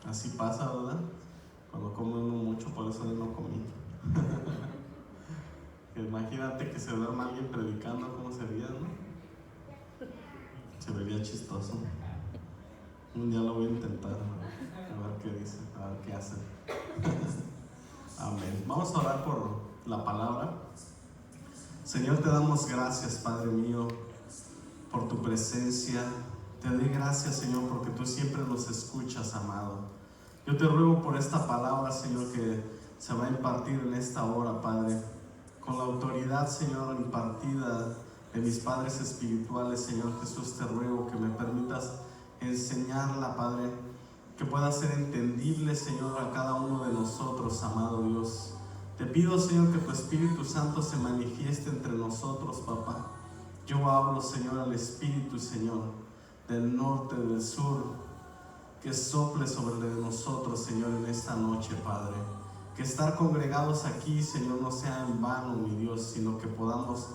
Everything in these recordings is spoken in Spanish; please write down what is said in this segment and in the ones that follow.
Así pasa, ¿verdad? Cuando come uno mucho, por eso yo no comí. Imagínate que se duerma alguien predicando, ¿cómo sería, no? Se vería chistoso. Un día lo voy a intentar, a ver qué dice, a ver qué hace. Amén. Vamos a orar por la palabra. Señor, te damos gracias, Padre mío, por tu presencia. Te doy gracias, Señor, porque tú siempre nos escuchas, amado. Yo te ruego por esta palabra, Señor, que se va a impartir en esta hora, Padre, con la autoridad, Señor, impartida de mis padres espirituales. Señor Jesús, te ruego que me permitas enseñarla, Padre, que pueda ser entendible, Señor, a cada uno de nosotros, amado Dios. Te pido, Señor, que tu Espíritu Santo se manifieste entre nosotros, papá. Yo hablo, Señor, al Espíritu, Señor, del norte, del sur, que sople sobre nosotros, Señor, en esta noche, Padre. Que estar congregados aquí, Señor, no sea en vano, mi Dios, sino que podamos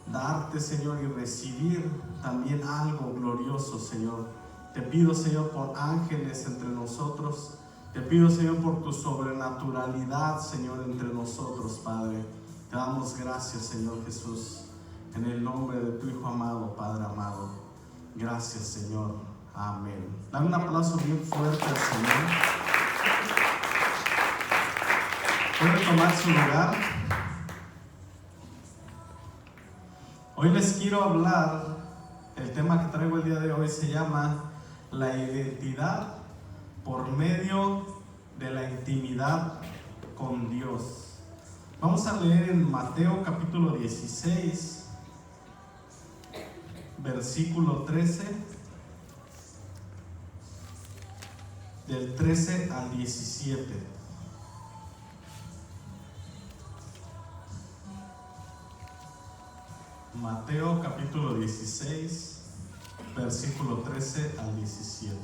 darte, Señor, y recibir también algo glorioso, Señor. Te pido, Señor, por ángeles entre nosotros. Te pido, Señor, por tu sobrenaturalidad, Señor, entre nosotros, Padre. Te damos gracias, Señor Jesús, en el nombre de tu Hijo amado, Padre amado. Gracias, Señor. Amén. Dale un aplauso bien fuerte al Señor. Puede tomar su lugar. Hoy les quiero hablar, el tema que traigo el día de hoy se llama la identidad por medio de la intimidad con Dios. Vamos a leer en Mateo capítulo 16, versículo 13, del 13 al 17. Mateo capítulo 16, versículo 13 al 17.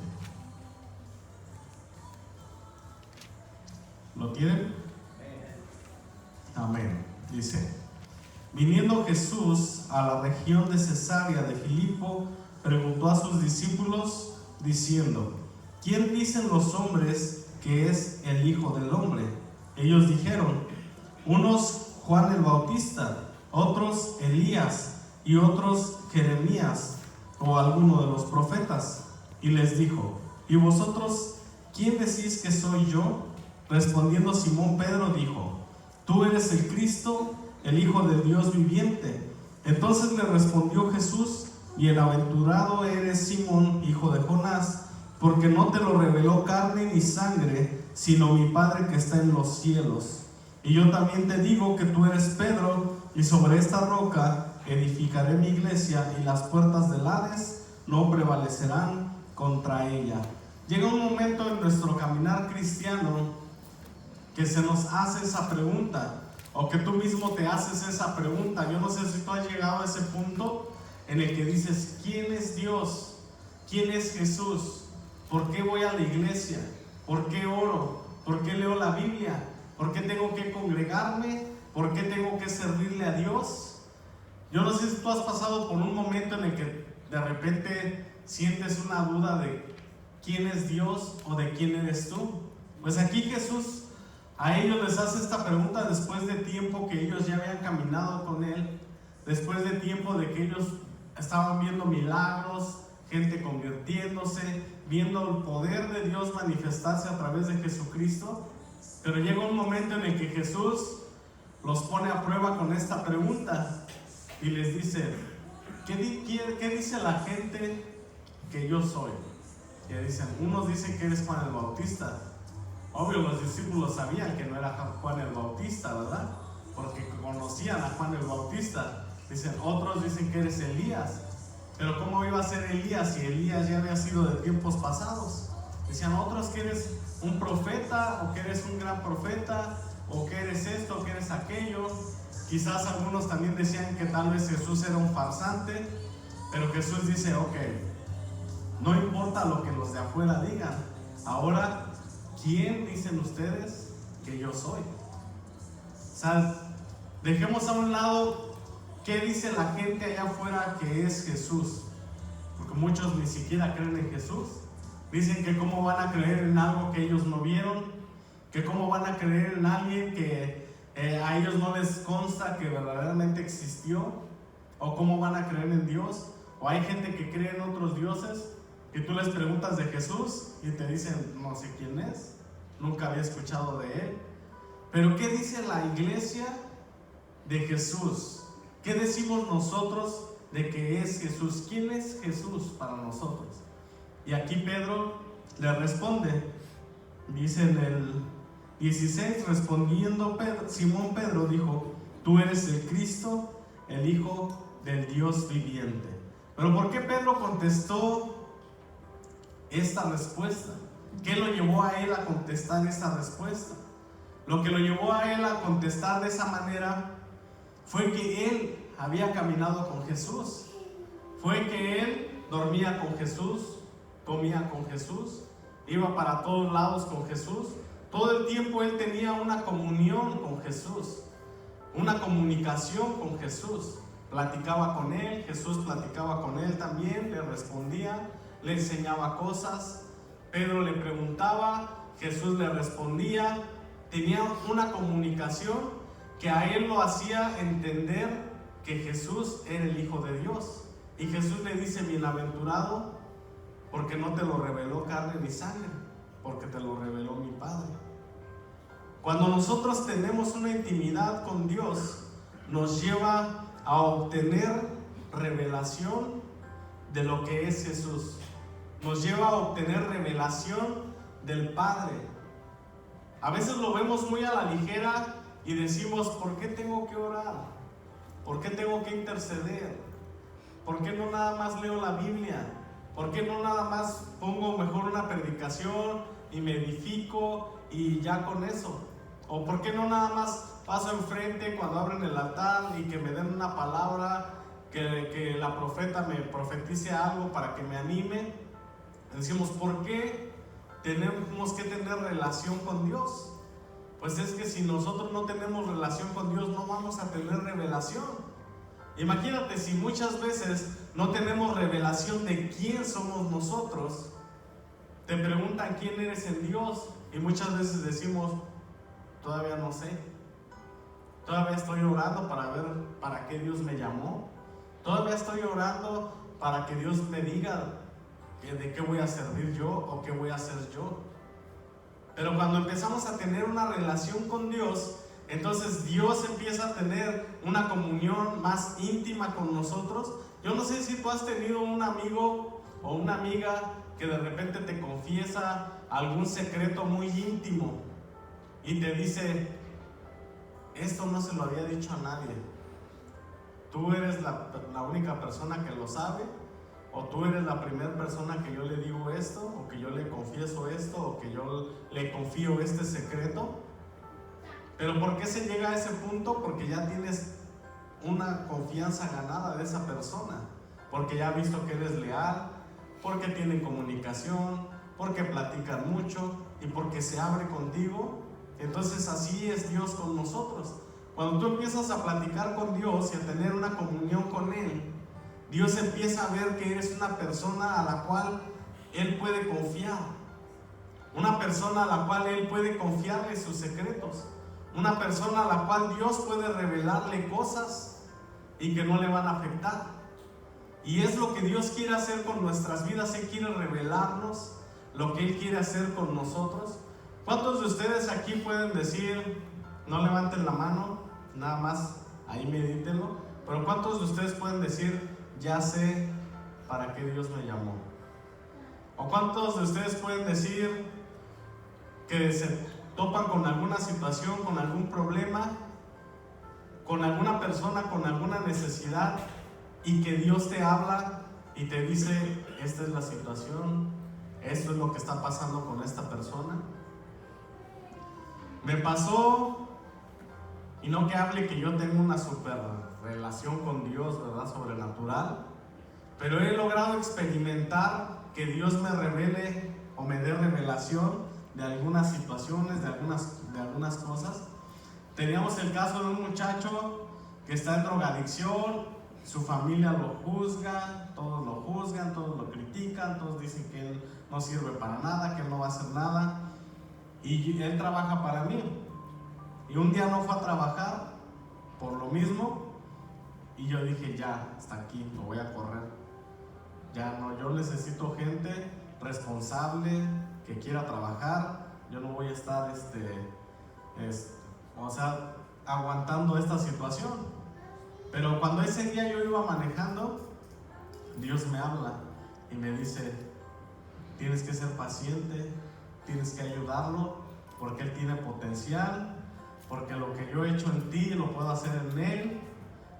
¿Lo tienen? Amén. Dice: viniendo Jesús a la región de Cesarea de Filipo, preguntó a sus discípulos diciendo: ¿quién dicen los hombres que es el Hijo del Hombre? Ellos dijeron: unos Juan el Bautista, otros Elías, y otros Jeremías o alguno de los profetas. Y les dijo: ¿y vosotros quién decís que soy yo? Respondiendo Simón Pedro dijo: tú eres el Cristo, el Hijo del Dios viviente. Entonces le respondió Jesús: bienaventurado eres Simón, hijo de Jonás, porque no te lo reveló carne ni sangre, sino mi Padre que está en los cielos. Y yo también te digo que tú eres Pedro, y sobre esta roca edificaré mi iglesia, y las puertas del Hades no prevalecerán contra ella. Llega un momento en nuestro caminar cristiano que se nos hace esa pregunta, o que tú mismo te haces esa pregunta. Yo no sé si tú has llegado a ese punto en el que dices: ¿quién es Dios? ¿Quién es Jesús? ¿Por qué voy a la iglesia? ¿Por qué oro? ¿Por qué leo la Biblia? ¿Por qué tengo que congregarme? ¿Por qué tengo que servirle a Dios? Yo no sé si tú has pasado por un momento en el que de repente sientes una duda de quién es Dios o de quién eres tú. Pues aquí Jesús a ellos les hace esta pregunta después de tiempo que ellos ya habían caminado con Él, después de tiempo de que ellos estaban viendo milagros, gente convirtiéndose, viendo el poder de Dios manifestarse a través de Jesucristo. Pero llega un momento en el que Jesús los pone a prueba con esta pregunta y les dice: ¿qué dice la gente que yo soy? Y dicen: unos dicen que eres Juan el Bautista. Obvio, los discípulos sabían que no era Juan el Bautista, ¿verdad? Porque conocían a Juan el Bautista. Dicen: otros dicen que eres Elías. Pero ¿cómo iba a ser Elías si Elías ya había sido de tiempos pasados? Decían otros que eres un profeta, o que eres un gran profeta, o que eres esto, o que eres aquello. Quizás algunos también decían que tal vez Jesús era un farsante. Pero Jesús dice: ok, no importa lo que los de afuera digan, ahora, ¿quién dicen ustedes que yo soy? O sea, dejemos a un lado qué dice la gente allá afuera que es Jesús, porque muchos ni siquiera creen en Jesús. Dicen que cómo van a creer en algo que ellos no vieron, que cómo van a creer en alguien que a ellos no les consta que verdaderamente existió, o cómo van a creer en Dios. O hay gente que cree en otros dioses, que tú les preguntas de Jesús y te dicen, no sé quién es, nunca había escuchado de él. Pero ¿qué dice la iglesia de Jesús? ¿Qué decimos nosotros de que es Jesús? ¿Quién es Jesús para nosotros? Y aquí Pedro le responde, dice en el 16, respondiendo Simón Pedro dijo, tú eres el Cristo, el Hijo del Dios viviente. Pero ¿por qué Pedro contestó esta respuesta? ¿Qué lo llevó a él a contestar esta respuesta? Lo que lo llevó a él a contestar de esa manera fue que él había caminado con Jesús, fue que él dormía con Jesús, comía con Jesús, iba para todos lados con Jesús. Todo el tiempo él tenía una comunión con Jesús, una comunicación con Jesús. Platicaba con él, Jesús platicaba con él también, le respondía, le enseñaba cosas. Pedro le preguntaba, Jesús le respondía. Tenía una comunicación que a él lo hacía entender que Jesús era el Hijo de Dios. Y Jesús le dice, bienaventurado, porque no te lo reveló carne ni sangre, porque te lo reveló mi Padre. Cuando nosotros tenemos una intimidad con Dios, nos lleva a obtener revelación de lo que es Jesús. Nos lleva a obtener revelación del Padre. A veces lo vemos muy a la ligera y decimos, ¿por qué tengo que orar? ¿Por qué tengo que interceder? ¿Por qué no nada más leo la Biblia? ¿Por qué no nada más pongo mejor una predicación y me edifico y ya con eso? ¿O por qué no nada más paso enfrente cuando abren el altar y que me den una palabra, que la profeta me profetice algo para que me anime? Decimos, ¿por qué tenemos que tener relación con Dios? Pues es que si nosotros no tenemos relación con Dios, no vamos a tener revelación. Imagínate si muchas veces no tenemos revelación de quién somos nosotros. Te preguntan quién eres en Dios y muchas veces decimos, todavía no sé. Todavía estoy orando para ver para qué Dios me llamó. Todavía estoy orando para que Dios me diga de qué voy a servir yo o qué voy a hacer yo. Pero cuando empezamos a tener una relación con Dios, entonces Dios empieza a tener una comunión más íntima con nosotros. Yo no sé si tú has tenido un amigo o una amiga que de repente te confiesa algún secreto muy íntimo y te dice, esto no se lo había dicho a nadie. Tú eres la única persona que lo sabe, o tú eres la primera persona que yo le digo esto, o que yo le confieso esto, o que yo le confío este secreto. Pero ¿por qué se llega a ese punto? Porque ya tienes una confianza ganada de esa persona, porque ya ha visto que eres leal, porque tienen comunicación, porque platican mucho y porque se abre contigo. Entonces así es Dios con nosotros. Cuando tú empiezas a platicar con Dios y a tener una comunión con Él, Dios empieza a ver que eres una persona a la cual Él puede confiar, una persona a la cual Él puede confiarle sus secretos, una persona a la cual Dios puede revelarle cosas y que no le van a afectar. Y es lo que Dios quiere hacer con nuestras vidas. Él quiere revelarnos lo que Él quiere hacer con nosotros. ¿Cuántos de ustedes aquí pueden decir, no levanten la mano, nada más ahí medítenlo, pero cuántos de ustedes pueden decir, ya sé para qué Dios me llamó? ¿O cuántos de ustedes pueden decir que se topan con alguna situación, con algún problema, con alguna persona, con alguna necesidad, y que Dios te habla y te dice, esta es la situación, esto es lo que está pasando con esta persona? Me pasó, y no que hable que yo tengo una super relación con Dios, ¿verdad? Sobrenatural, pero he logrado experimentar que Dios me revele o me dé revelación de algunas situaciones, de algunas cosas. Teníamos el caso de un muchacho que está en drogadicción, su familia lo juzga, todos lo critican, todos dicen que él no sirve para nada, que él no va a hacer nada. Y él trabaja para mí. Y un día no fue a trabajar por lo mismo. Y yo dije, ya, hasta aquí, lo voy a correr. Ya no, yo necesito gente responsable, que quiera trabajar. Yo no voy a estar aguantando esta situación. Pero cuando ese día yo iba manejando, Dios me habla y me dice, tienes que ser paciente, tienes que ayudarlo, porque él tiene potencial, porque lo que yo he hecho en ti lo puedo hacer en él,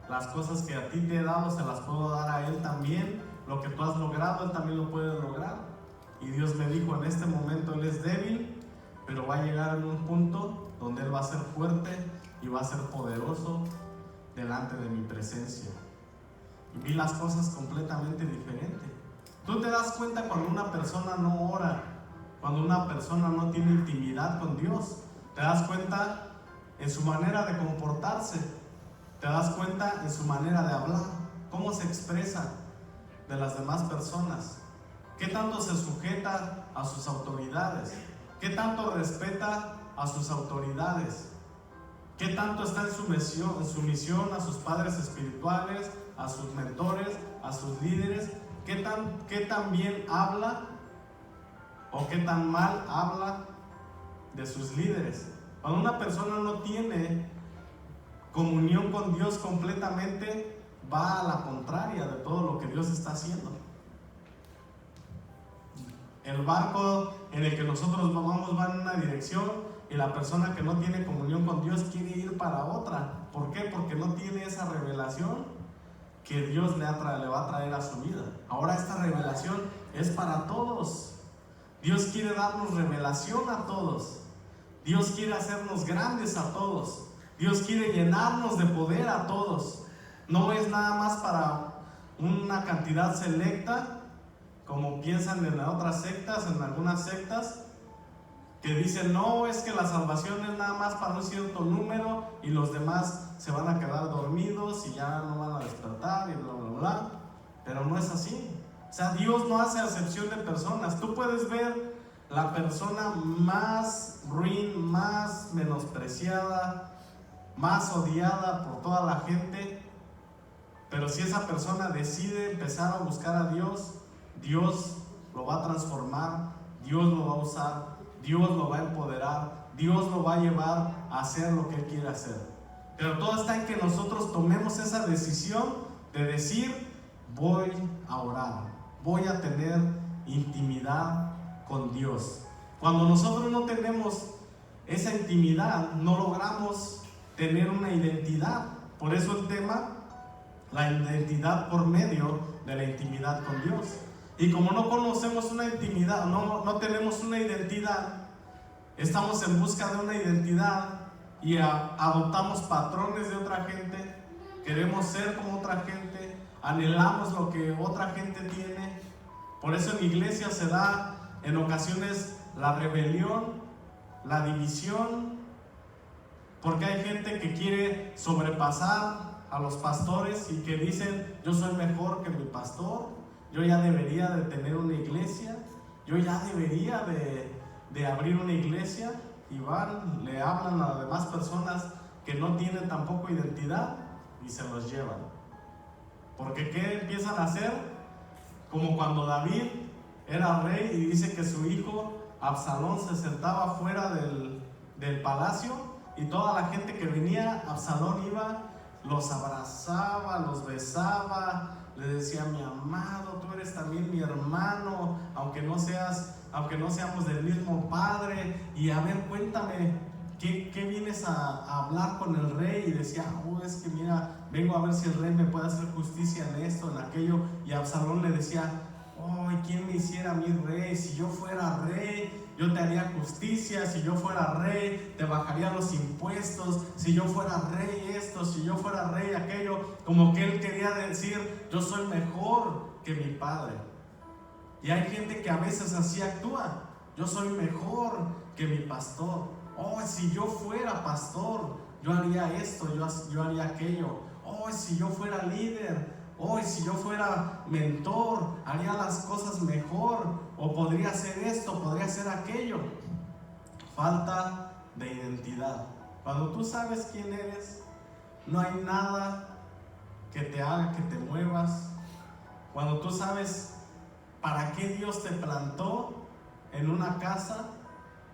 las cosas que a ti te he dado se las puedo dar a él también, lo que tú has logrado él también lo puede lograr. Y Dios me dijo, en este momento él es débil, pero va a llegar en un punto donde él va a ser fuerte y va a ser poderoso delante de mi presencia. Y vi las cosas completamente diferentes. Tú te das cuenta cuando una persona no ora, cuando una persona no tiene intimidad con Dios. Te das cuenta en su manera de comportarse, te das cuenta en su manera de hablar, cómo se expresa de las demás personas, qué tanto se sujeta a sus autoridades, qué tanto respeta a sus autoridades, qué tanto está en su misión a sus padres espirituales, a sus mentores, a sus líderes, qué tan bien habla o qué tan mal habla de sus líderes. Cuando una persona no tiene comunión con Dios completamente, va a la contraria de todo lo que Dios está haciendo. El barco en el que nosotros vamos va en una dirección y la persona que no tiene comunión con Dios quiere ir para otra. ¿Por qué? Porque no tiene esa revelación que Dios le va a traer a su vida. Ahora esta revelación es para todos. Dios quiere darnos revelación a todos. Dios quiere hacernos grandes a todos. Dios quiere llenarnos de poder a todos. No es nada más para una cantidad selecta, como piensan en otras sectas, en algunas sectas, que dicen, no, es que la salvación es nada más para un cierto número y los demás se van a quedar dormidos y ya no van a despertar y bla, bla, bla. Pero no es así. O sea, Dios no hace acepción de personas. Tú puedes ver la persona más ruin, más menospreciada, más odiada por toda la gente, pero si esa persona decide empezar a buscar a Dios, Dios lo va a transformar, Dios lo va a usar, Dios lo va a empoderar, Dios lo va a llevar a hacer lo que Él quiere hacer. Pero todo está en que nosotros tomemos esa decisión de decir, voy a orar, voy a tener intimidad con Dios. Cuando nosotros no tenemos esa intimidad, no logramos tener una identidad. Por eso el tema, la identidad por medio de la intimidad con Dios. Y como no conocemos una intimidad, no tenemos una identidad, estamos en busca de una identidad y adoptamos patrones de otra gente, queremos ser como otra gente, anhelamos lo que otra gente tiene. Por eso en iglesia se da en ocasiones la rebelión, la división, porque hay gente que quiere sobrepasar a los pastores y que dicen, yo soy mejor que mi pastor, yo ya debería de tener una iglesia, yo ya debería de abrir una iglesia, y van, le hablan a las demás personas que no tienen tampoco identidad y se los llevan. Porque ¿qué empiezan a hacer? Como cuando David era rey y dice que su hijo Absalón se sentaba fuera del palacio y toda la gente que venía, Absalón iba, los abrazaba, los besaba, le decía, mi amado, tú eres también mi hermano, aunque no seamos del mismo padre. Y a ver, cuéntame, ¿qué vienes a hablar con el rey? Y decía, es que mira, vengo a ver si el rey me puede hacer justicia en esto, en aquello. Y Absalón le decía, ¿quién me hiciera a mí rey? Si yo fuera rey, yo te haría justicia. Si yo fuera rey, te bajaría los impuestos. Si yo fuera rey esto, si yo fuera rey aquello. Como que él quería decir, yo soy mejor que mi padre. Y hay gente que a veces así actúa, yo soy mejor que mi pastor. Si yo fuera pastor, yo haría esto, yo haría aquello. Si yo fuera líder, si yo fuera mentor, haría las cosas mejor. o podría ser esto, podría ser aquello. Falta de identidad. Cuando tú sabes quién eres, no hay nada que te haga que te muevas. Cuando tú sabes para qué Dios te plantó en una casa,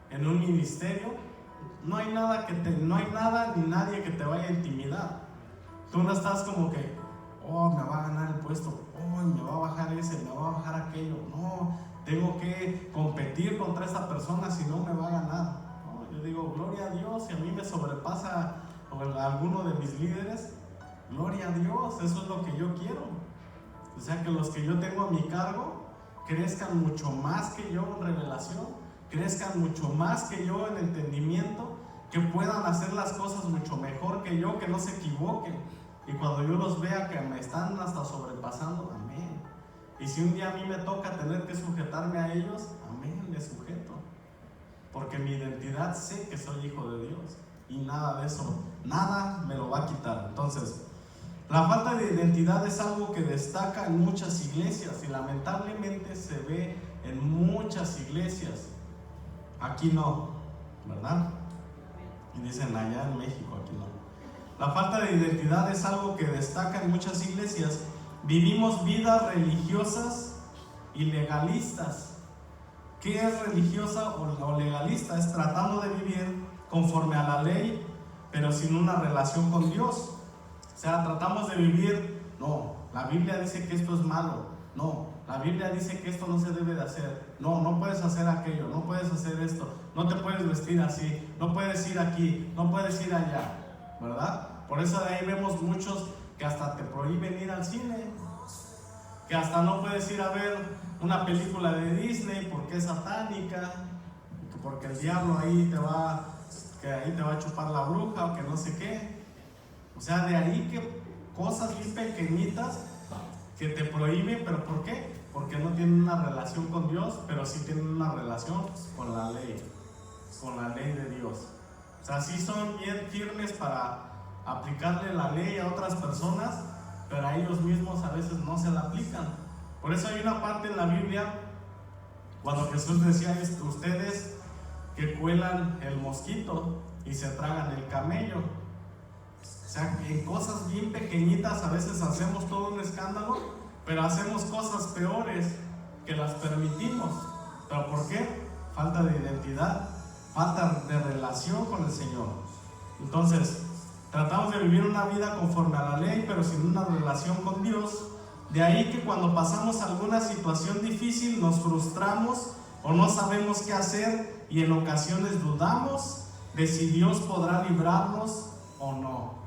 en un ministerio, no hay nada ni nadie que te vaya a intimidar. Tú no estás como que, oh, me va a ganar el puesto, oh, me va a bajar ese, me va a bajar aquello. No, tengo que competir contra esta persona, si no me va a ganar. No, yo digo, gloria a Dios, si a mí me sobrepasa alguno de mis líderes, gloria a Dios, eso es lo que yo quiero. O sea, que los que yo tengo a mi cargo crezcan mucho más que yo en revelación, crezcan mucho más que yo en entendimiento, que puedan hacer las cosas mucho mejor que yo, que no se equivoquen. Y cuando yo los vea que me están hasta sobrepasando, amén. Y si un día a mí me toca tener que sujetarme a ellos, amén, me sujeto. Porque mi identidad sé que soy hijo de Dios. Y nada de eso, nada me lo va a quitar. Entonces, la falta de identidad es algo que destaca en muchas iglesias y lamentablemente se ve en muchas iglesias. Aquí no, ¿verdad? Y dicen allá en México, aquí no. La falta de identidad es algo que destaca en muchas iglesias. Vivimos vidas religiosas y legalistas. ¿Qué es religiosa o legalista? Es tratando de vivir conforme a la ley, pero sin una relación con Dios. O sea, tratamos de vivir, no, la Biblia dice que esto es malo, no, la Biblia dice que esto no se debe de hacer, no, no puedes hacer aquello, no puedes hacer esto, no te puedes vestir así, no puedes ir aquí, no puedes ir allá, ¿verdad? Por eso de ahí vemos muchos que hasta te prohíben ir al cine, que hasta no puedes ir a ver una película de Disney porque es satánica, porque el diablo ahí te va a chupar la bruja o que no sé qué. O sea, de ahí que cosas bien pequeñitas que te prohíben, ¿pero por qué? Porque no tienen una relación con Dios, pero sí tienen una relación con la ley de Dios. O sea, sí son bien firmes para aplicarle la ley a otras personas, pero a ellos mismos a veces no se la aplican. Por eso hay una parte en la Biblia, cuando Jesús decía, ustedes que cuelan el mosquito y se tragan el camello. O sea, en cosas bien pequeñitas a veces hacemos todo un escándalo, pero hacemos cosas peores que las permitimos. ¿Pero por qué? Falta de identidad, falta de relación con el Señor. Entonces, tratamos de vivir una vida conforme a la ley, pero sin una relación con Dios. De ahí que cuando pasamos alguna situación difícil nos frustramos o no sabemos qué hacer y en ocasiones dudamos de si Dios podrá librarnos o no.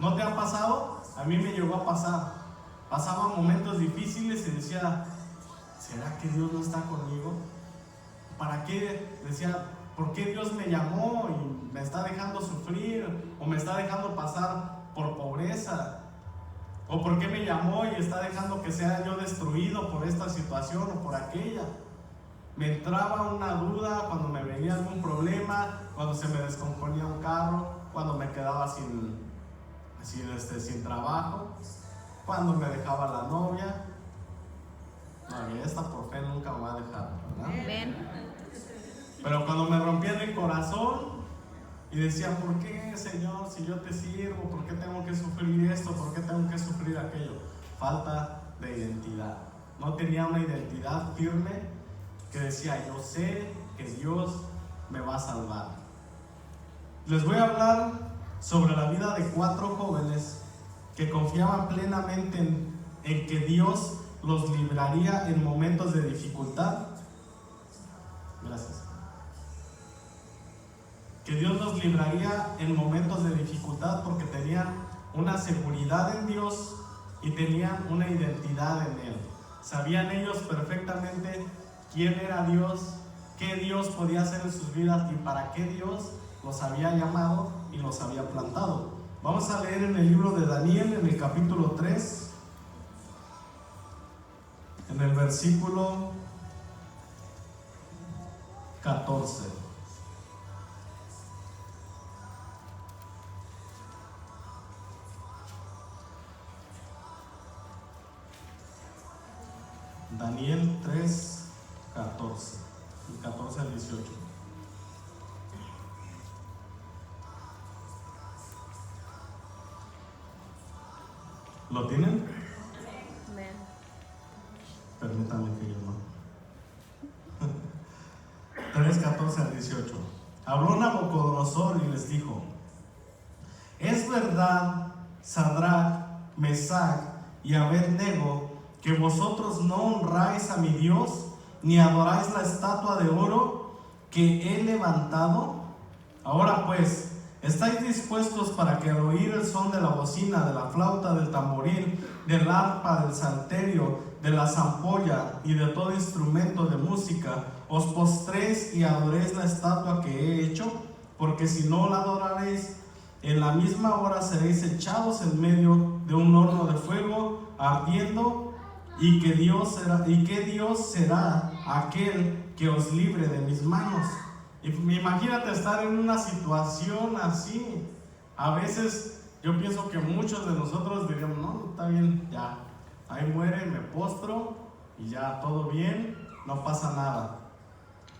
¿No te ha pasado? A mí me llegó a pasar. Pasaba momentos difíciles y decía, ¿será que Dios no está conmigo? ¿Para qué? Decía, ¿por qué Dios me llamó y me está dejando sufrir? ¿O me está dejando pasar por pobreza? ¿O por qué me llamó y está dejando que sea yo destruido por esta situación o por aquella? Me entraba una duda cuando me venía algún problema, cuando se me descomponía un carro, cuando me quedaba sin trabajo, cuando me dejaba la novia. No, y esta por fe nunca me va a dejar, ¿verdad? Amén. Pero cuando me rompía el corazón y decía, ¿por qué, Señor, si yo te sirvo? ¿Por qué tengo que sufrir esto? ¿Por qué tengo que sufrir aquello? Falta de identidad. No tenía una identidad firme que decía, yo sé que Dios me va a salvar. Les voy a hablar sobre la vida de 4 jóvenes que confiaban plenamente en que Dios los libraría en momentos de dificultad. Gracias. Que Dios los libraría en momentos de dificultad porque tenían una seguridad en Dios y tenían una identidad en Él. Sabían ellos perfectamente quién era Dios, qué Dios podía hacer en sus vidas y para qué Dios los había llamado y los había plantado. Vamos a leer en el libro de Daniel, en el capítulo 3, en el versículo 14. Daniel 3, 14. 14, del 14 al 18. ¿Lo tienen? Amén. Permítanme que yo no. 3, 14 al 18. Habló Nabucodonosor y les dijo: es verdad, Sadrach, Mesach y Abed-nego, que vosotros no honráis a mi Dios, ni adoráis la estatua de oro que he levantado. Ahora pues, ¿estáis dispuestos para que al oír el son de la bocina, de la flauta, del tamboril, del arpa, del salterio, de la zampolla y de todo instrumento de música, os postréis y adoréis la estatua que he hecho? Porque si no la adoraréis, en la misma hora seréis echados en medio de un horno de fuego ardiendo, y que Dios será aquel que os libre de mis manos. Y imagínate estar en una situación así. A veces yo pienso que muchos de nosotros diríamos: no, está bien, ya, ahí muere, me postro y ya, todo bien, no pasa nada.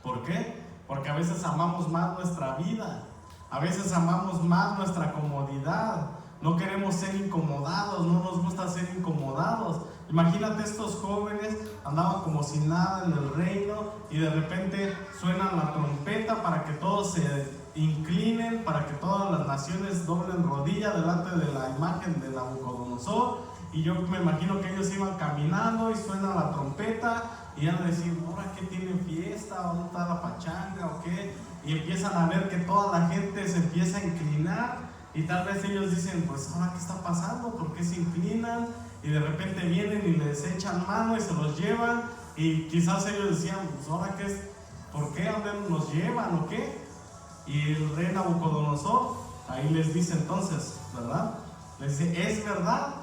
¿Por qué? Porque a veces amamos más nuestra vida, a veces amamos más nuestra comodidad, no queremos ser incomodados, no nos gusta ser incomodados. Imagínate, estos jóvenes andaban como si nada en el reino, y de repente suena la trompeta para que todos se inclinen, para que todas las naciones doblen rodilla delante de la imagen de Nabucodonosor. Y yo me imagino que ellos iban caminando y suena la trompeta y van a decir: ¿ahora qué tienen fiesta? ¿Dónde está la pachanga o qué? Y empiezan a ver que toda la gente se empieza a inclinar, y tal vez ellos dicen: pues ahora qué está pasando, ¿por qué se inclinan? Y de repente vienen y les echan mano y se los llevan, y quizás ellos decían: pues ahora qué es, ¿por qué? ¿A dónde nos llevan o qué? Y el rey Nabucodonosor ahí les dice entonces, ¿verdad? Les dice: es verdad,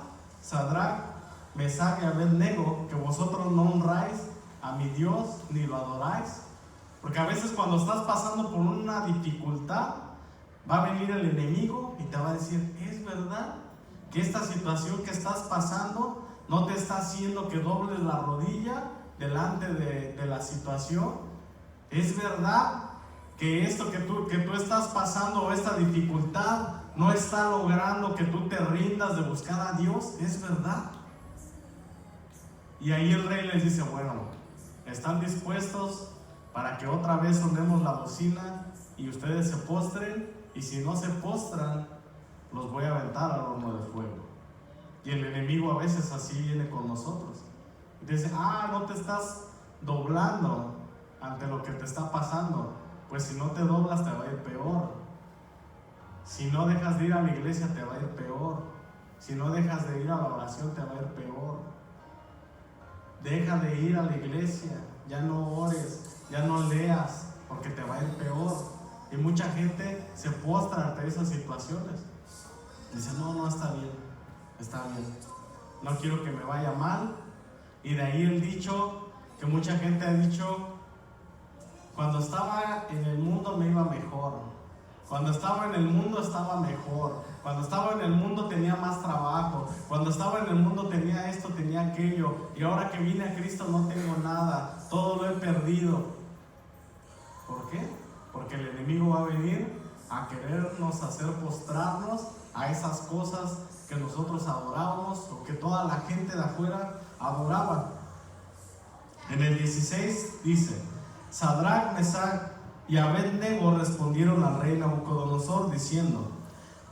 Sadrach, Mesach y Abed-nego, que vosotros no honráis a mi Dios ni lo adoráis. Porque a veces cuando estás pasando por una dificultad, va a venir el enemigo y te va a decir: es verdad que esta situación que estás pasando no te está haciendo que dobles la rodilla delante de la situación. Es verdad que esto que tú estás pasando, o esta dificultad, no está logrando que tú te rindas de buscar a Dios. Es verdad. Y ahí el rey les dice: bueno, ¿están dispuestos para que otra vez sonemos la bocina y ustedes se postren? Y si no se postran, los voy a aventar al horno de fuego. Y el enemigo a veces así viene con nosotros. Y dice: no te estás doblando ante lo que te está pasando. Pues si no te doblas, te va a ir peor. Si no dejas de ir a la iglesia, te va a ir peor. Si no dejas de ir a la oración, te va a ir peor. Deja de ir a la iglesia, ya no ores, ya no leas, porque te va a ir peor. Y mucha gente se postra ante esas situaciones. Dice: no, está bien, no quiero que me vaya mal. Y de ahí el dicho que mucha gente ha dicho: cuando estaba en el mundo me iba mejor, cuando estaba en el mundo estaba mejor, cuando estaba en el mundo tenía más trabajo, cuando estaba en el mundo tenía esto, tenía aquello, y ahora que vine a Cristo no tengo nada, todo lo he perdido. ¿Por qué? Porque el enemigo va a venir a querernos hacer postrarnos a esas cosas que nosotros adorábamos, o que toda la gente de afuera adoraba. En el 16 dice: Sadrach, Mesach y Abed-nego respondieron al rey Nabucodonosor diciendo: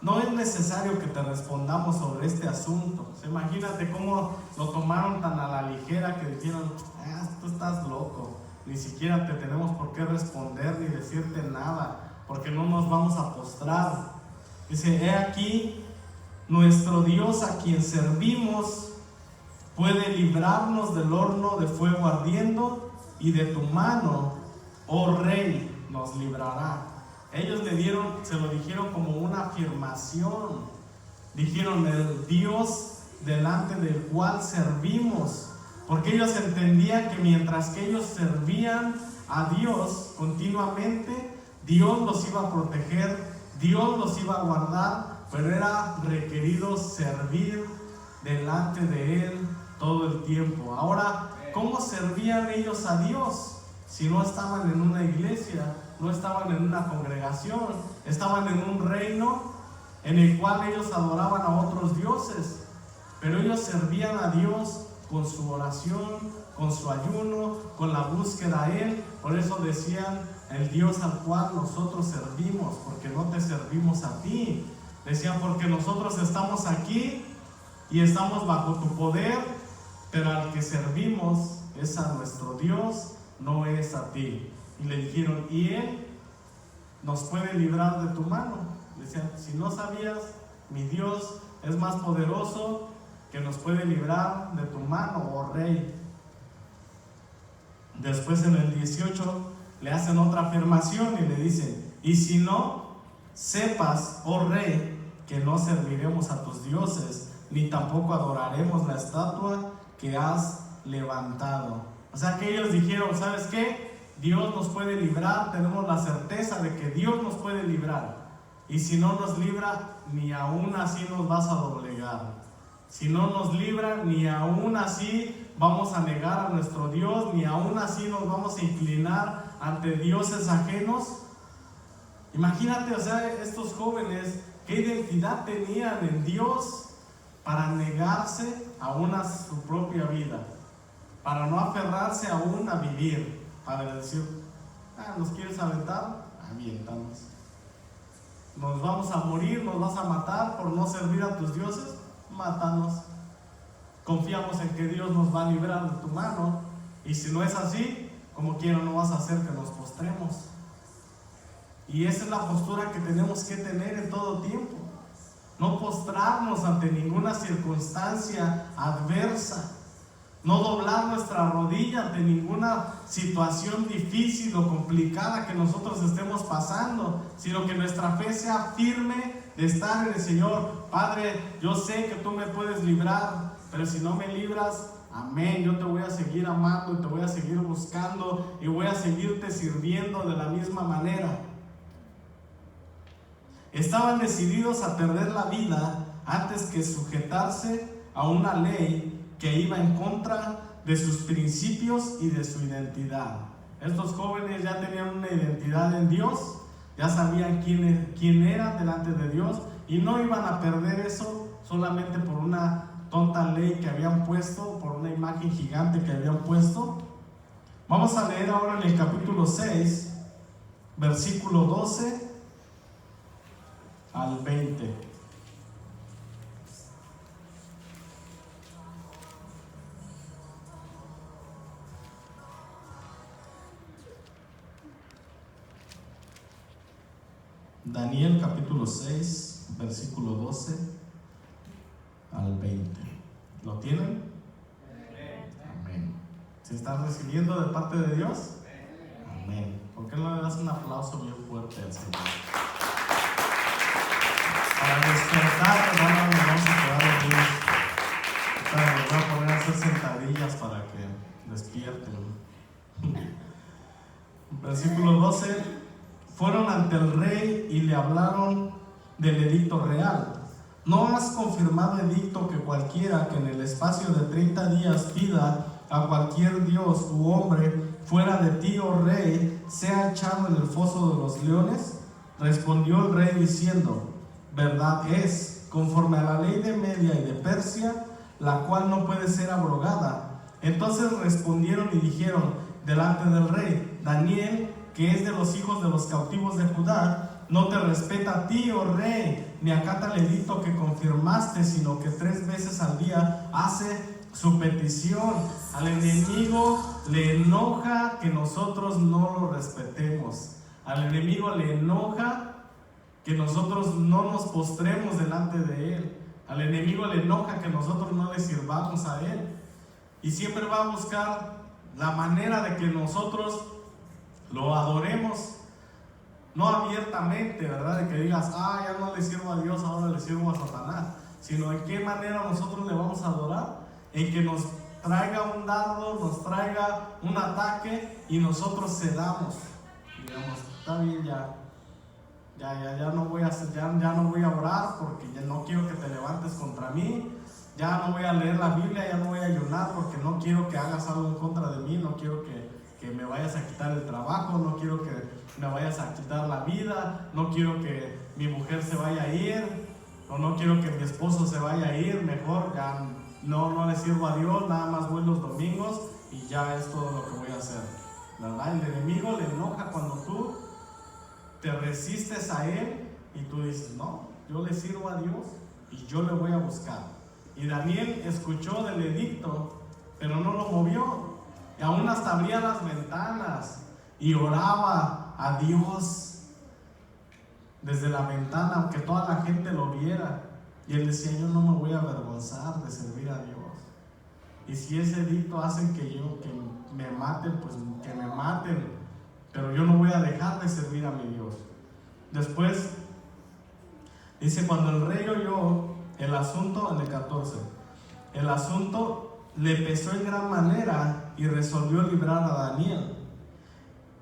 no es necesario que te respondamos sobre este asunto. Imagínate cómo lo tomaron tan a la ligera que dijeron: tú estás loco, ni siquiera te tenemos por qué responder ni decirte nada, porque no nos vamos a postrar. Dice: he aquí, nuestro Dios a quien servimos puede librarnos del horno de fuego ardiendo, y de tu mano, oh rey, nos librará. Ellos se lo dijeron como una afirmación. Dijeron: el Dios delante del cual servimos, porque ellos entendían que mientras que ellos servían a Dios continuamente, Dios los iba a proteger, Dios los iba a guardar, pero era requerido servir delante de Él todo el tiempo. Ahora, ¿cómo servían ellos a Dios? si no estaban en una iglesia, no estaban en una congregación, estaban en un reino en el cual ellos adoraban a otros dioses, pero ellos servían a Dios con su oración, con su ayuno, con la búsqueda a Él. Por eso decían: el Dios al cual nosotros servimos, porque no te servimos a ti. Decían: porque nosotros estamos aquí y estamos bajo tu poder, pero al que servimos es a nuestro Dios, no es a ti. Y le dijeron: y Él nos puede librar de tu mano. Decían: si no sabías, mi Dios es más poderoso, que nos puede librar de tu mano, oh rey. Después en el 18 le hacen otra afirmación y le dicen: y si no, sepas, oh rey, que no serviremos a tus dioses, ni tampoco adoraremos la estatua que has levantado. O sea que ellos dijeron: ¿sabes qué? Dios nos puede librar, tenemos la certeza de que Dios nos puede librar, y si no nos libra, ni aún así nos vas a doblegar. Si no nos libra, ni aún así vamos a negar a nuestro Dios, ni aún así nos vamos a inclinar ante dioses ajenos. Imagínate, o sea, estos jóvenes, ¿qué identidad tenían en Dios para negarse aún a su propia vida? Para no aferrarse aún a vivir, para decir: ¿nos quieres aventar? Aviéntanos. Nos vamos a morir, nos vas a matar por no servir a tus dioses, mátanos. Confiamos en que Dios nos va a librar de tu mano, y si no es así, como quiera no vas a hacer que nos postremos. Y esa es la postura que tenemos que tener en todo tiempo. No postrarnos ante ninguna circunstancia adversa. No doblar nuestra rodilla ante ninguna situación difícil o complicada que nosotros estemos pasando, sino que nuestra fe sea firme de estar en el Señor. Padre, yo sé que tú me puedes librar, pero si no me libras, amén, yo te voy a seguir amando y te voy a seguir buscando y voy a seguirte sirviendo de la misma manera. Estaban decididos a perder la vida antes que sujetarse a una ley que iba en contra de sus principios y de su identidad. Estos jóvenes ya tenían una identidad en Dios, ya sabían quién eran delante de Dios, y no iban a perder eso solamente por una tonta ley que habían puesto, por una imagen gigante que habían puesto. Vamos a leer ahora en el capítulo 6, versículo 12 al 20. Daniel capítulo 6, versículo 12 al 20. ¿Lo tienen? Amén. ¿Se están recibiendo de parte de Dios? Amén. ¿Por qué no le das un aplauso bien fuerte al Señor? Para despertar, hermano, nos vamos a quedar aquí. Me voy a poner a hacer sentadillas para que despierten. Versículo 12. Fueron ante el rey y le hablaron del edicto real. ¿No has confirmado edicto que cualquiera que en el espacio de 30 días pida a cualquier dios u hombre fuera de ti, oh rey, sea echado en el foso de los leones? Respondió el rey diciendo: verdad es, conforme a la ley de Media y de Persia, la cual no puede ser abrogada. Entonces respondieron y dijeron delante del rey: Daniel, que es de los hijos de los cautivos de Judá, no te respeta a ti, oh rey, ni acata el edicto que confirmaste, sino que 3 veces al día hace su petición. Al enemigo le enoja que nosotros no lo respetemos. Al enemigo le enoja que nosotros no nos postremos delante de él. Al enemigo le enoja que nosotros no le sirvamos a él. Y siempre va a buscar la manera de que nosotros lo adoremos, no abiertamente, ¿verdad? De que digas: ya no le sirvo a Dios, ahora le sirvo a Satanás. Sino en qué manera nosotros le vamos a adorar. En que nos traiga un dardo, nos traiga un ataque y nosotros cedamos. Digamos: está bien, ya no voy a hacer, ya no voy a orar porque ya no quiero que te levantes contra mí. Ya no voy a leer la Biblia, ya no voy a ayunar porque no quiero que hagas algo en contra de mí, no quiero que que me vayas a quitar el trabajo, no quiero que me vayas a quitar la vida, no quiero que mi mujer se vaya a ir, o no quiero que mi esposo se vaya a ir, mejor ya no le sirvo a Dios, nada más voy los domingos y ya es todo lo que voy a hacer, ¿verdad? El enemigo le enoja cuando tú te resistes a él y tú dices, no, yo le sirvo a Dios y yo le voy a buscar. Y Daniel escuchó del edicto, pero no lo movió, y aún hasta abría las ventanas y oraba a Dios desde la ventana, aunque toda la gente lo viera. Y él decía, yo no me voy a avergonzar de servir a Dios. Y si ese edicto hace que me maten, pues que me maten, pero yo no voy a dejar de servir a mi Dios. Después dice, cuando el rey oyó el asunto, en el 14, el asunto le pesó en gran manera y resolvió librar a Daniel.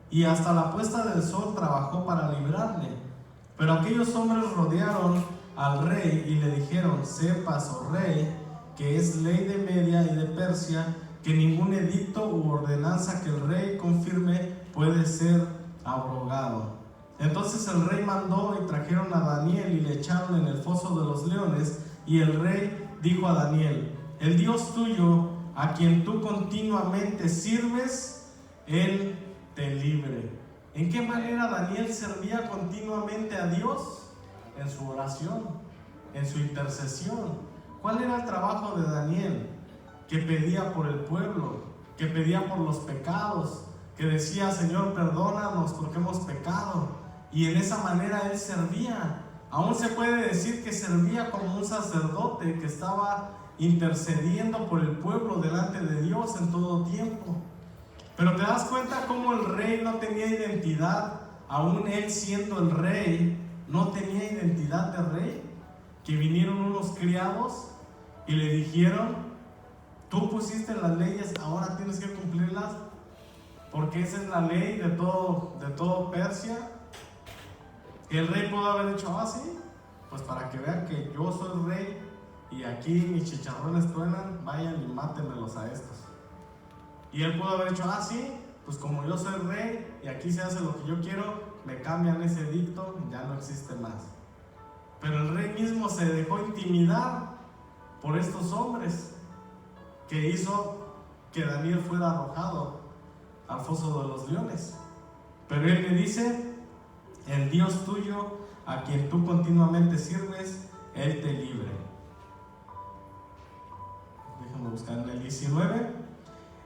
Y hasta la puesta del sol trabajó para librarle. Pero aquellos hombres rodearon al rey y le dijeron, sepas, oh rey, que es ley de Media y de Persia, que ningún edicto u ordenanza que el rey confirme puede ser abrogado. Entonces el rey mandó y trajeron a Daniel y le echaron en el foso de los leones. Y el rey dijo a Daniel, el Dios tuyo, a quien tú continuamente sirves, Él te libre. ¿En qué manera Daniel servía continuamente a Dios? En su oración, en su intercesión. ¿Cuál era el trabajo de Daniel? Que pedía por el pueblo, que pedía por los pecados, que decía, Señor, perdónanos porque hemos pecado. Y en esa manera él servía. Aún se puede decir que servía como un sacerdote que estaba intercediendo por el pueblo delante de Dios en todo tiempo. Pero te das cuenta cómo el rey no tenía identidad, aún él siendo el rey, no tenía identidad de rey. Que vinieron unos criados y le dijeron, tú pusiste las leyes, ahora tienes que cumplirlas, porque esa es la ley de todo Persia. Y el rey pudo haber dicho, sí, pues para que vean que yo soy rey y aquí mis chicharrones truenan, vayan y mátenmelos a estos. Y él pudo haber dicho, sí, pues como yo soy rey y aquí se hace lo que yo quiero, me cambian ese edicto, ya no existe más. Pero el rey mismo se dejó intimidar por estos hombres, que hizo que Daniel fuera arrojado al foso de los leones. Pero él le dice, el Dios tuyo, a quien tú continuamente sirves, Él te libre. Déjame buscar en el 19.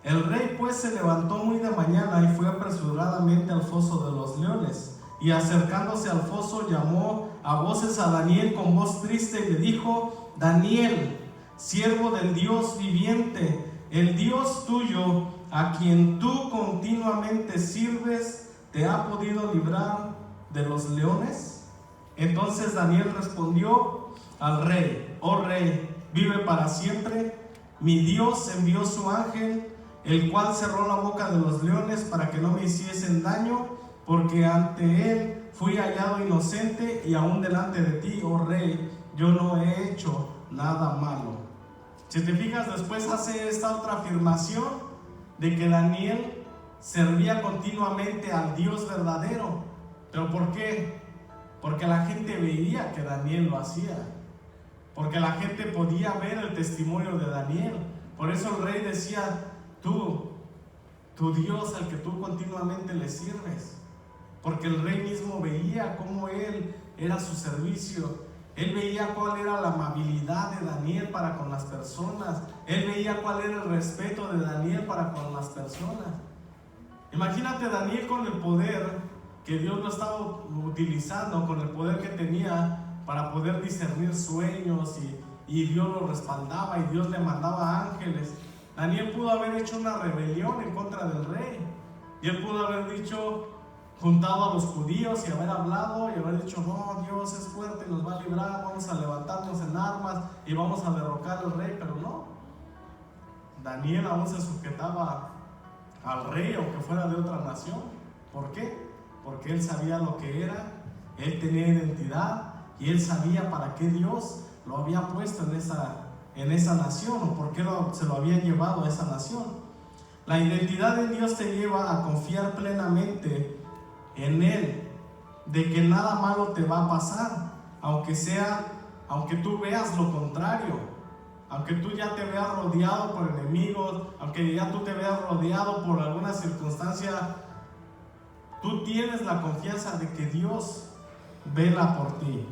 El rey pues se levantó muy de mañana y fue apresuradamente al foso de los leones. Y acercándose al foso llamó a voces a Daniel con voz triste y le dijo, Daniel, siervo del Dios viviente, el Dios tuyo, a quien tú continuamente sirves, ¿te ha podido librar de los leones? Entonces Daniel respondió al rey, oh rey, vive para siempre. Mi Dios envió su ángel, el cual cerró la boca de los leones para que no me hiciesen daño, porque ante él fui hallado inocente y aún delante de ti, oh rey, yo no he hecho nada malo. Si te fijas, después hace esta otra afirmación de que Daniel servía continuamente al Dios verdadero. ¿Pero por qué? Porque la gente veía que Daniel lo hacía, porque la gente podía ver el testimonio de Daniel. Por eso el rey decía, tu Dios al que tú continuamente le sirves, porque el rey mismo veía cómo él era su servicio. Él veía cuál era la amabilidad de Daniel para con las personas. Él veía cuál era el respeto de Daniel para con las personas. Imagínate Daniel con el poder que Dios lo estaba utilizando, con el poder que tenía para poder discernir sueños, y Dios lo respaldaba y Dios le mandaba ángeles. Daniel pudo haber hecho una rebelión en contra del rey, y él pudo haber juntado a los judíos y haber hablado y haber dicho, no, Dios es fuerte y nos va a librar, vamos a levantarnos en armas y vamos a derrocar al rey. Pero no, Daniel aún se sujetaba al rey, aunque fuera de otra nación. ¿Por qué? Porque él sabía lo que era, él tenía identidad y él sabía para qué Dios lo había puesto en esa nación, o por qué se lo había llevado a esa nación. La identidad en Dios te lleva a confiar plenamente en Él, de que nada malo te va a pasar, aunque tú veas lo contrario, aunque tú ya te veas rodeado por enemigos, aunque ya tú te veas rodeado por alguna circunstancia, tú tienes la confianza de que Dios vela por ti.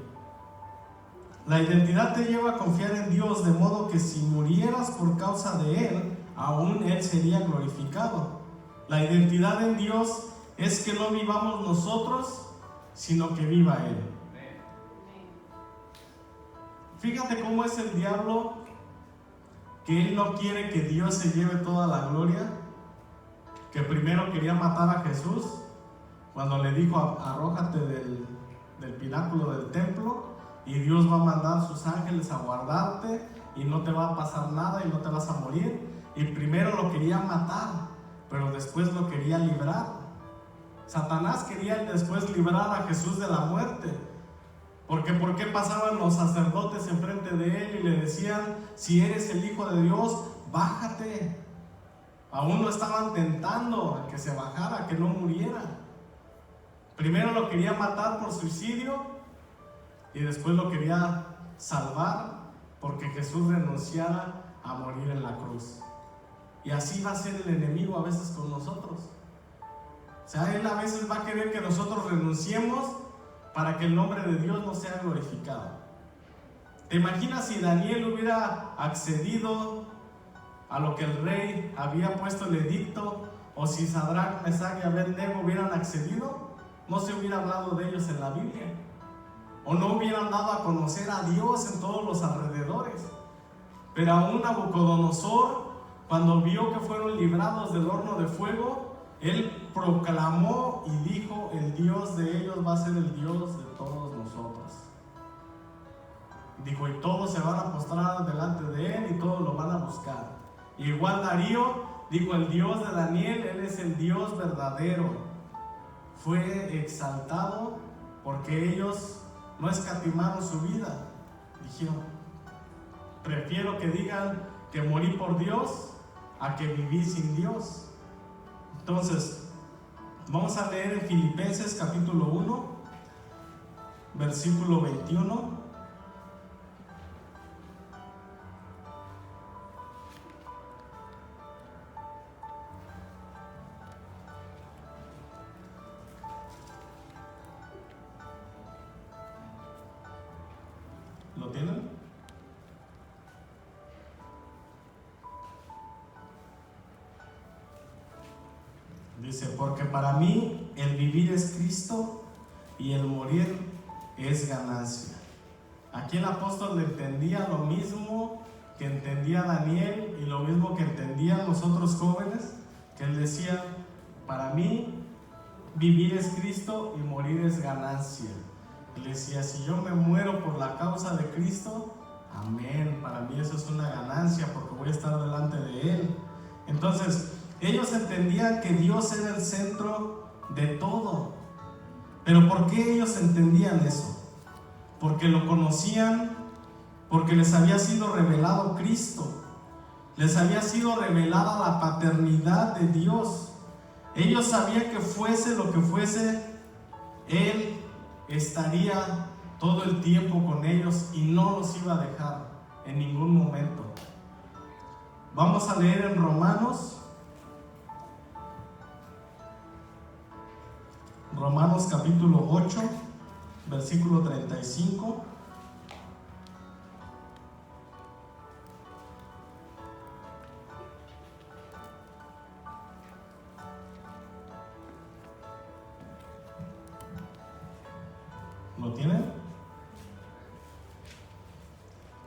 La identidad te lleva a confiar en Dios, de modo que si murieras por causa de Él, aún Él sería glorificado. La identidad en Dios es que no vivamos nosotros, sino que viva Él. Fíjate cómo es el diablo, que él no quiere que Dios se lleve toda la gloria, que primero quería matar a Jesús, cuando le dijo: arrójate del pináculo del templo, y Dios va a mandar sus ángeles a guardarte, y no te va a pasar nada, y no te vas a morir. Y primero lo quería matar, pero después lo quería librar. Satanás quería después librar a Jesús de la muerte. Porque ¿por qué pasaban los sacerdotes enfrente de él y le decían: si eres el Hijo de Dios, bájate? Aún lo estaban tentando a que se bajara, a que no muriera. Primero lo quería matar por suicidio, y después lo quería salvar porque Jesús renunciara a morir en la cruz. Y así va a ser el enemigo a veces con nosotros. O sea, él a veces va a querer que nosotros renunciemos para que el nombre de Dios no sea glorificado. ¿Te imaginas si Daniel hubiera accedido a lo que el rey había puesto el edicto? O si Sadrach, Mesach y Abednego hubieran accedido, no se hubiera hablado de ellos en la Biblia, o no hubieran dado a conocer a Dios en todos los alrededores. Pero aún Nabucodonosor, cuando vio que fueron librados del horno de fuego, él proclamó y dijo: el Dios de ellos va a ser el Dios de todos nosotros. Dijo: y todos se van a postrar delante de él y todos lo van a buscar. Y igual Darío dijo: el Dios de Daniel, él es el Dios verdadero. Fue exaltado porque ellos no escatimaron su vida. Dijeron: prefiero que digan que morí por Dios a que viví sin Dios. Entonces, vamos a leer en Filipenses capítulo 1, versículo 21. ¿Lo tienen? Dice: porque para mí el vivir es Cristo y el morir es ganancia. Aquí el apóstol le entendía lo mismo que entendía Daniel y lo mismo que entendían los otros jóvenes, que él decía: para mí vivir es Cristo y morir es ganancia. Él decía: si yo me muero por la causa de Cristo, amén, para mí eso es una ganancia porque voy a estar delante de Él. Entonces, ellos entendían que Dios era el centro de todo. Pero ¿por qué ellos entendían eso? Porque lo conocían, porque les había sido revelado Cristo, les había sido revelada la paternidad de Dios. Ellos sabían que fuese lo que fuese, Él estaría todo el tiempo con ellos y no los iba a dejar en ningún momento. Vamos a leer en Romanos capítulo 8, versículo 35. ¿Lo tienen?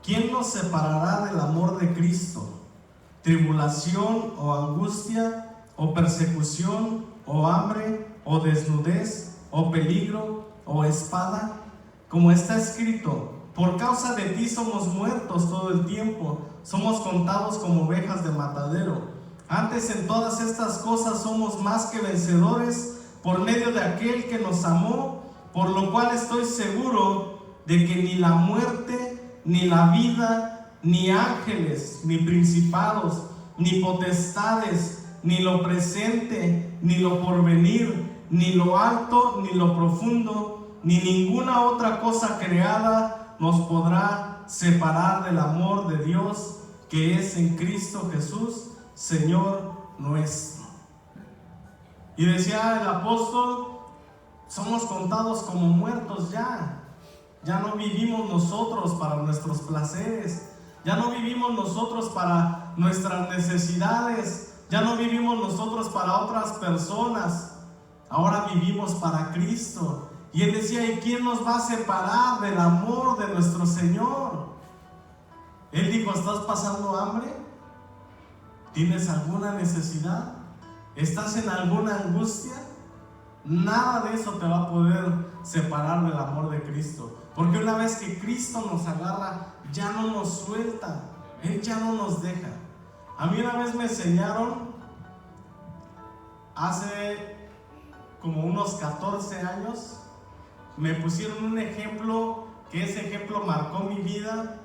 ¿Quién nos separará del amor de Cristo? ¿Tribulación o angustia o persecución o hambre o desnudez o peligro o espada? Como está escrito: por causa de ti somos muertos todo el tiempo, somos contados como ovejas de matadero. Antes en todas estas cosas somos más que vencedores por medio de aquel que nos amó, por lo cual estoy seguro de que ni la muerte, ni la vida, ni ángeles, ni principados, ni potestades, ni lo presente, ni lo porvenir, ni lo alto, ni lo profundo, ni ninguna otra cosa creada nos podrá separar del amor de Dios que es en Cristo Jesús, Señor nuestro. Y decía el apóstol, somos contados como muertos ya. Ya no vivimos nosotros para nuestros placeres. Ya no vivimos nosotros para nuestras necesidades. Ya no vivimos nosotros para otras personas. Ahora vivimos para Cristo. Y él decía, ¿y quién nos va a separar del amor de nuestro Señor? Él dijo, ¿estás pasando hambre? ¿Tienes alguna necesidad? ¿Estás en alguna angustia? Nada de eso te va a poder separar del amor de Cristo. Porque una vez que Cristo nos agarra, ya no nos suelta. Él ya no nos deja. A mí una vez me enseñaron, hace como unos 14 años, me pusieron un ejemplo, que ese ejemplo marcó mi vida.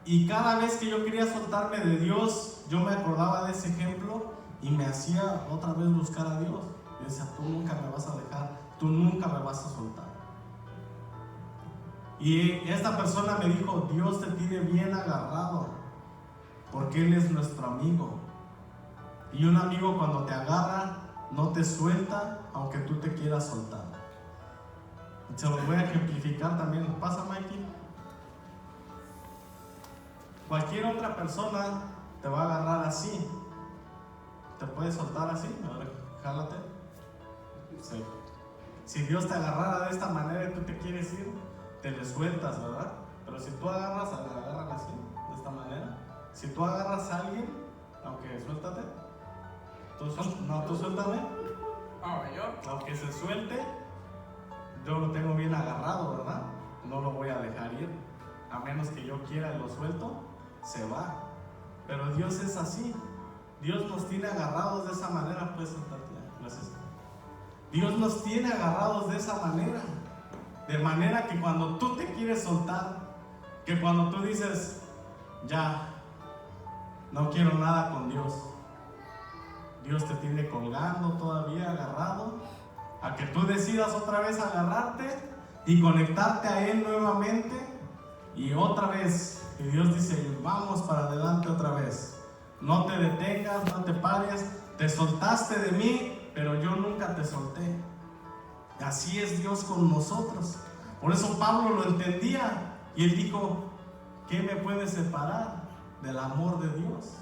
Y cada vez que yo quería soltarme de Dios, yo me acordaba de ese ejemplo y me hacía otra vez buscar a Dios. Yo decía, tú nunca me vas a dejar, tú nunca me vas a soltar. Y esta persona me dijo, Dios te tiene bien agarrado, porque Él es nuestro amigo. Y un amigo cuando te agarra, no te suelta, aunque tú te quieras soltar. Se los voy a ejemplificar también. Pasa, Mikey. Cualquier otra persona te va a agarrar así. ¿Te puede soltar así? A ver, jálate. Sí. Si Dios te agarrara de esta manera y tú te quieres ir, te le sueltas, ¿verdad? Pero si tú agarras, agarran así, de esta manera. Si tú agarras a alguien, aunque suéltate, tú suéltame. Aunque se suelte, yo lo tengo bien agarrado, ¿verdad? No lo voy a dejar ir. A menos que yo quiera y lo suelto, se va. Pero Dios es así. Dios nos tiene agarrados de esa manera. Pues sentarte, gracias. Dios nos tiene agarrados de esa manera. De manera que cuando tú te quieres soltar, que cuando tú dices, ya, no quiero nada con Dios, Dios te tiene colgando todavía, agarrado, a que tú decidas otra vez agarrarte y conectarte a Él nuevamente, y otra vez, y Dios dice, vamos para adelante otra vez, no te detengas, no te pares, te soltaste de mí, pero yo nunca te solté. Así es Dios con nosotros. Por eso Pablo lo entendía y él dijo, ¿qué me puede separar del amor de Dios?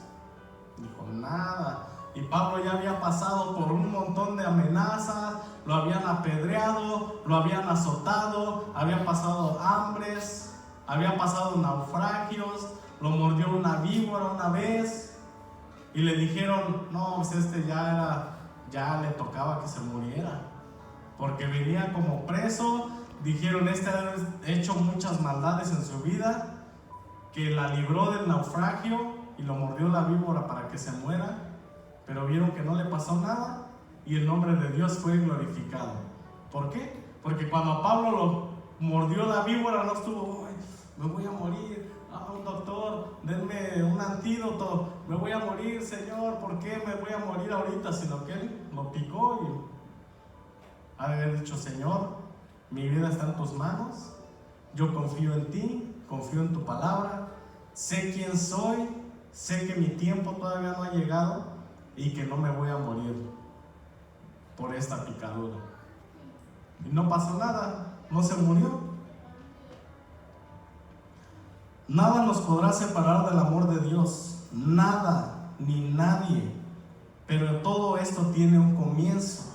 Dijo, nada. Y Pablo ya había pasado por un montón de amenazas, lo habían apedreado, lo habían azotado, había pasado hambres, había pasado naufragios, lo mordió una víbora una vez y le dijeron, no, pues ya le tocaba que se muriera, porque venía como preso. Dijeron, este ha hecho muchas maldades en su vida, que la libró del naufragio y lo mordió la víbora para que se muera, pero vieron que no le pasó nada y el nombre de Dios fue glorificado. ¿Por qué? Porque cuando a Pablo lo mordió la víbora, no estuvo, me voy a morir, un doctor, denme un antídoto, me voy a morir, Señor, ¿por qué me voy a morir ahorita? Sino que él lo picó y ha de haber dicho, Señor, mi vida está en tus manos, yo confío en ti, confío en tu palabra, sé quién soy, sé que mi tiempo todavía no ha llegado y que no me voy a morir por esta picadura. Y no pasó nada, no se murió. Nada nos podrá separar del amor de Dios, nada ni nadie, pero todo esto tiene un comienzo.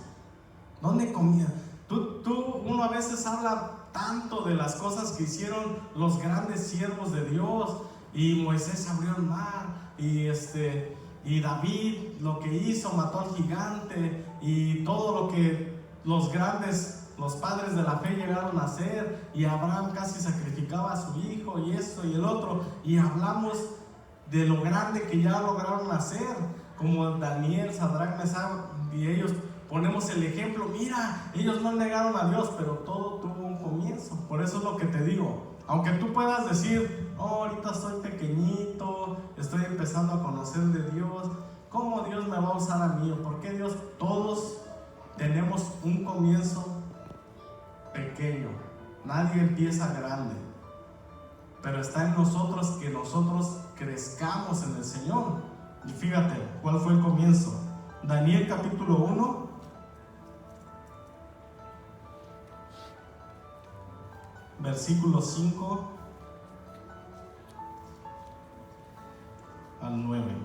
¿Dónde comienza? Uno a veces habla tanto de las cosas que hicieron los grandes siervos de Dios, y Moisés abrió el mar, y David lo que hizo, mató al gigante, y todo lo que los padres de la fe llegaron a hacer, y Abraham casi sacrificaba a su hijo, y esto y el otro, y hablamos de lo grande que ya lograron hacer, como Daniel, Sadrach, Mesach, y ellos. Ponemos el ejemplo, mira, ellos no negaron a Dios, pero todo tuvo un comienzo. Por eso es lo que te digo, aunque tú puedas decir, ahorita estoy pequeñito, estoy empezando a conocer de Dios, ¿cómo Dios me va a usar a mí? ¿Por qué Dios? Todos tenemos un comienzo pequeño. Nadie empieza grande. Pero está en nosotros que nosotros crezcamos en el Señor. Y fíjate, ¿cuál fue el comienzo? Daniel capítulo 1. Versículo 5 al 9.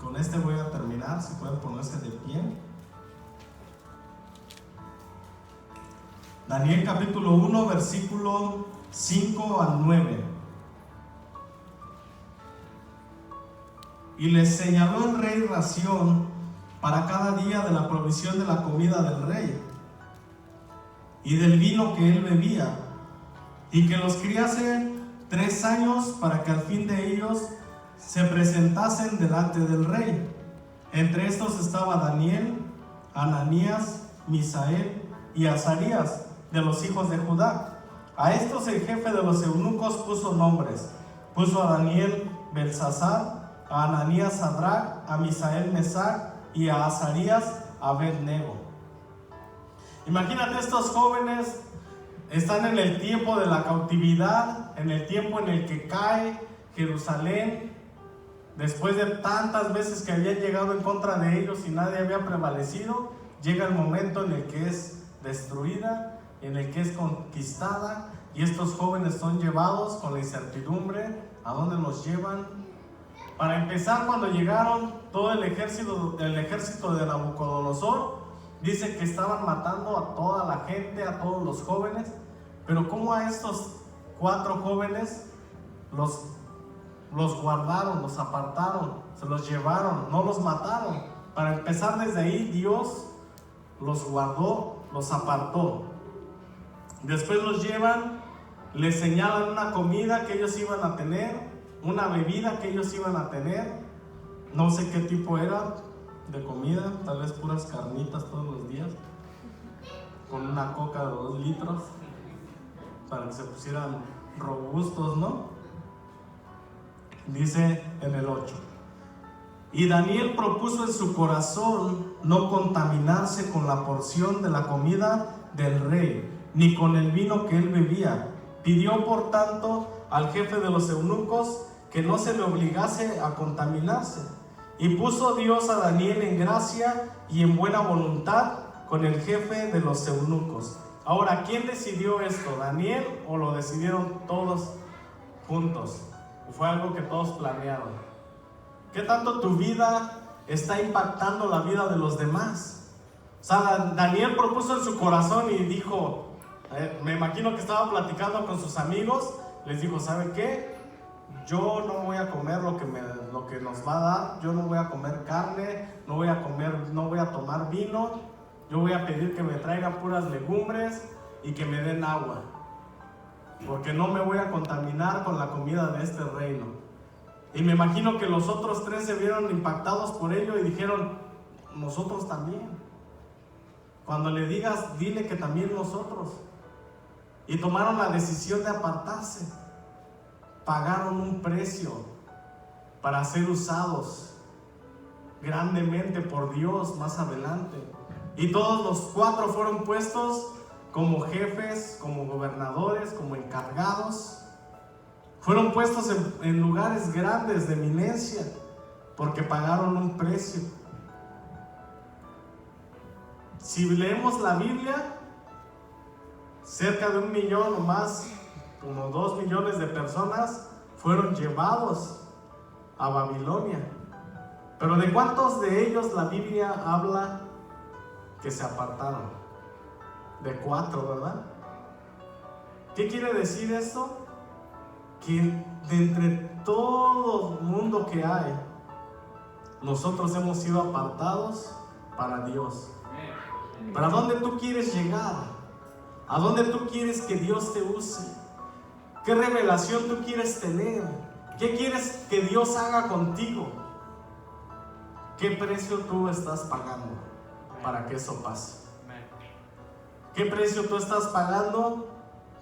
Con este voy a terminar, si pueden ponerse de pie. Daniel capítulo 1, versículo 5 al 9. Y les señaló el rey ración para cada día de la provisión de la comida del rey y del vino que él bebía, y que los criase 3 años para que al fin de ellos se presentasen delante del rey. Entre estos estaba Daniel, Ananías, Misael y Azarías, de los hijos de Judá. A estos el jefe de los eunucos puso nombres. Puso a Daniel Belsasar, a Ananías Sadrach, a Misael Mesac y a Azarías Abed-nego. Imagínate, estos jóvenes están en el tiempo de la cautividad, en el tiempo en el que cae Jerusalén, después de tantas veces que habían llegado en contra de ellos y nadie había prevalecido. Llega el momento en el que es destruida, en el que es conquistada, y estos jóvenes son llevados con la incertidumbre. ¿A dónde los llevan? Para empezar, cuando llegaron, todo el ejército de Nabucodonosor dice que estaban matando a toda la gente, a todos los jóvenes. Pero ¿cómo a estos 4 jóvenes los guardaron, los apartaron, se los llevaron, no los mataron? Para empezar, desde ahí Dios los guardó, los apartó. Después los llevan, les señalan una comida que ellos iban a tener, una bebida que ellos iban a tener. No sé qué tipo era de comida, tal vez puras carnitas todos los días, con una coca de 2 litros, para que se pusieran robustos, ¿no? Dice en el 8: y Daniel propuso en su corazón no contaminarse con la porción de la comida del rey, ni con el vino que él bebía. Pidió por tanto al jefe de los eunucos que no se le obligase a contaminarse. Y puso Dios a Daniel en gracia y en buena voluntad con el jefe de los eunucos. Ahora, ¿quién decidió esto? ¿Daniel o lo decidieron todos juntos? ¿O fue algo que todos planearon? ¿Qué tanto tu vida está impactando la vida de los demás? O sea, Daniel propuso en su corazón y dijo, me imagino que estaba platicando con sus amigos, les dijo, ¿saben qué? Yo no voy a comer lo que nos va a dar, yo no voy a comer carne, no voy a tomar vino, yo voy a pedir que me traigan puras legumbres y que me den agua, porque no me voy a contaminar con la comida de este reino. Y me imagino que los otros 3 se vieron impactados por ello y dijeron, nosotros también. Cuando le digas, dile que también nosotros. Y tomaron la decisión de apartarse. Pagaron un precio para ser usados grandemente por Dios más adelante. Y todos los 4 fueron puestos como jefes, como gobernadores, como encargados. Fueron puestos en lugares grandes de eminencia porque pagaron un precio. Si leemos la Biblia, cerca de 1 millón o más, como 2 millones de personas fueron llevados a Babilonia. Pero ¿de cuántos de ellos la Biblia habla que se apartaron? De 4, ¿verdad? ¿Qué quiere decir esto? Que de entre todo el mundo que hay, nosotros hemos sido apartados para Dios. ¿Para dónde tú quieres llegar? ¿A dónde tú quieres que Dios te use? ¿Qué revelación tú quieres tener? ¿Qué quieres que Dios haga contigo? ¿Qué precio tú estás pagando para que eso pase? ¿Qué precio tú estás pagando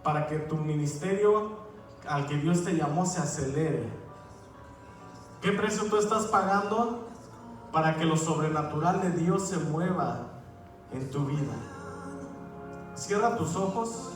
para que tu ministerio al que Dios te llamó se acelere? ¿Qué precio tú estás pagando para que lo sobrenatural de Dios se mueva en tu vida? Cierra tus ojos.